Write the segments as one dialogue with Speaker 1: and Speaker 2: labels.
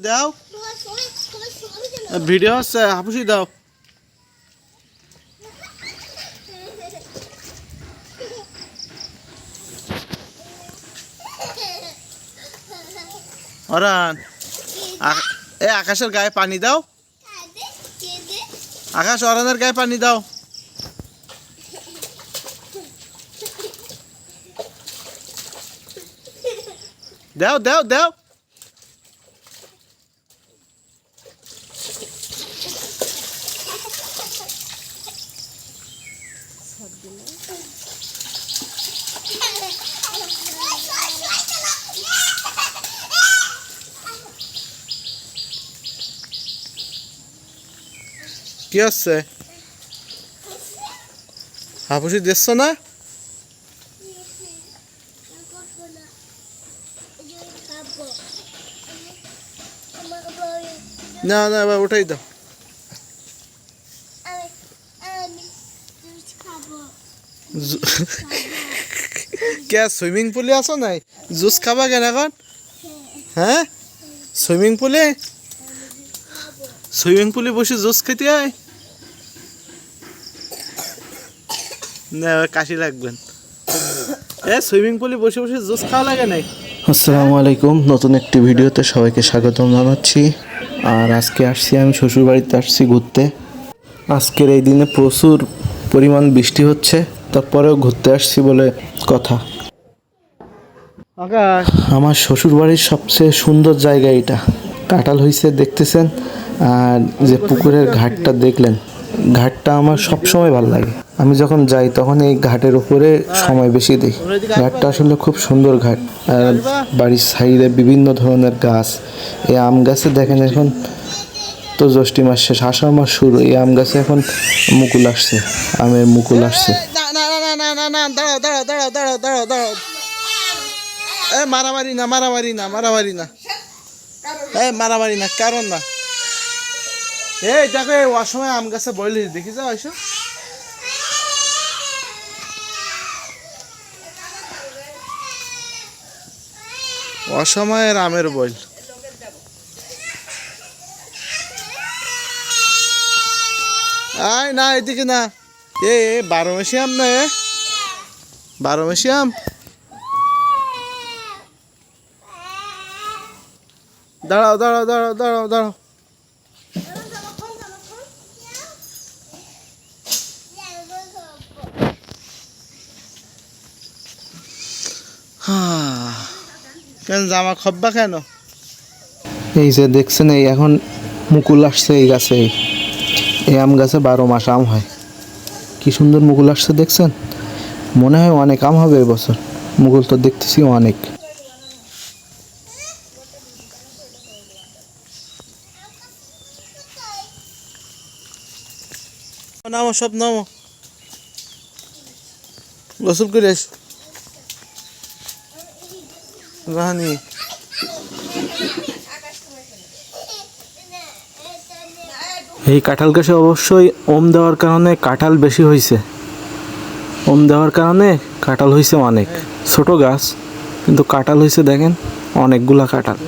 Speaker 1: দাও ভিডিও হচ্ছে হাপুসি দাও অরান এ আকাশের গায়ে পানি দাও আকাশ অরানের গায়ে পানি দাও দাও দাও দাও কি হচ্ছে হাপুসি দিচ্ছ না না না এবার ওটাই দাও কে সুইমিং পুলে আসো নাই জুস খাবা কেন এখন হ্যাঁ সুইমিং পুলে বসে জুস খেতে হয় না কাশি লাগবেন এ সুইমিং পুলে বসে বসে জুস খাওয়া লাগে নাই।
Speaker 2: আসসালামু আলাইকুম, নতুন একটি ভিডিওতে সবাইকে স্বাগতম জানাচ্ছি। আর আজকে আসছি আমি শ্বশুরবাড়িতে আসছি ঘুরতে। আজকের এই দিনে প্রচুর পরিমাণ বৃষ্টি হচ্ছে, তারপরেও ঘুরতে আসছি বলে কথা। আমার শ্বশুরবাড়ির সবচেয়ে সুন্দর জায়গা এটা, কাঁঠাল হয়েছে দেখতেছেন। আর যে পুকুরের ঘাটটা দেখলেন, ঘাটটা আমার সবসময় ভালো লাগে। আমি যখন যাই তখন এই ঘাটের উপরে সময় বেশি দিই। ঘাটটা আসলে খুব সুন্দর ঘাট। আর বাড়ির সাইডে বিভিন্ন ধরনের গাছ। এই আম গাছে দেখেন এখন তো জ্যৈষ্ঠ মাস শেষ, আষাঢ় মাস শুরু, এই আম গাছে এখন মুকুল আসছে, আমের মুকুল আসছে।
Speaker 1: মারামারি না কারণ না এই দেখো অসময় আম গাছে বইলে দেখি যাও এসো অসময়ের আমের বইল আয় না এদিকে না এ 12 মাসি আম না 12 মাসি আম দাঁড়াও দাঁড়াও দাঁড়াও দাঁড়াও দাঁড়াও কেন জামা খব্বা কেন?
Speaker 2: এই যে দেখছেন, এই এখন মুকুল আসছে এই গাছে, এই আম গাছে 12 মাস আম হয়। কি সুন্দর মুকুল আসছে দেখছেন, মনে হয় অনেক আম হবে এবছর। মুকুল তো দেখতেছি অনেক।
Speaker 1: নামো সব নামো, গোসল করে এসো রানী।
Speaker 2: এই কাঁঠাল গাছে অবশ্যই ওম দেওয়ার কারণে কাঁঠাল বেশি হয়েছে। ওম দেওয়ার কারণে কাঁঠাল হয়েছে অনেক। ছোট গাছ কিন্তু কাঁঠাল হয়েছে দেখেন, অনেকগুলা কাঁঠাল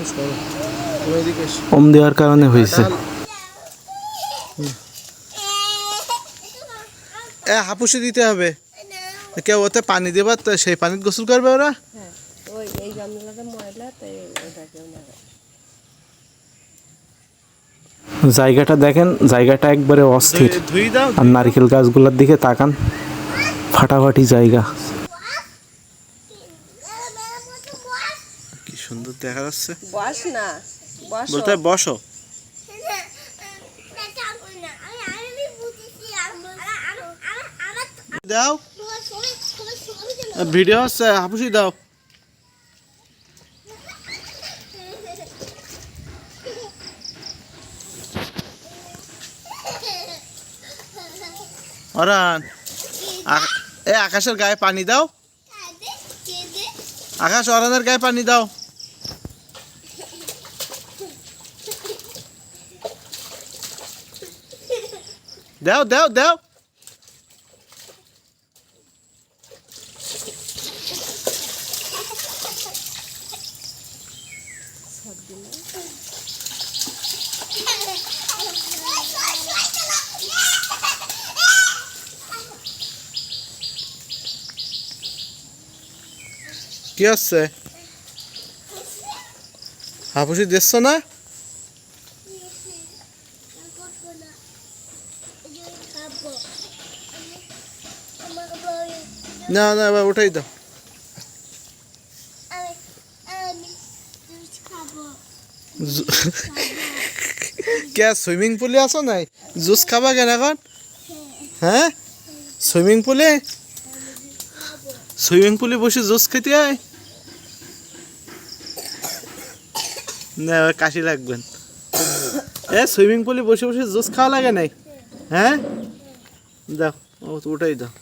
Speaker 2: ওম দেওয়ার কারণে হয়েছে।
Speaker 1: হাপুসে দিতে হবে, কেউ ওতে পানি দেবা তো সেই পানিতে গোসল করবে ওরা।
Speaker 2: জায়গাটা দেখেন, জায়গাটা একবারে অস্থির। আর নারকেল গাছগুলোর দিকে তাকান, ফাটাফাটি জায়গা।
Speaker 1: কি সুন্দর দেখা যাচ্ছে।
Speaker 3: বস না,
Speaker 1: বলতে বসো। দাও ভিডিও হচ্ছে হাপুসি দাও অরান এ আকাশের গায়ে পানি দাও আকাশ অরানের গায়ে পানি দাও দাও দাও দাও কি হচ্ছে? হাপুসি দিচ্ছ না? না না এবার ওটাই দাও। কে সুইমিং পুলে আসো নাই? জুস খাবা কেন এখন? হ্যাঁ সুইমিং পুলে বসে জুস খেতে হয় না? কাশি লাগবেন। সুইমিং পুলে বসে বসে জুস খাওয়া লাগে নাই? হ্যাঁ দাও, ওটাই দাও।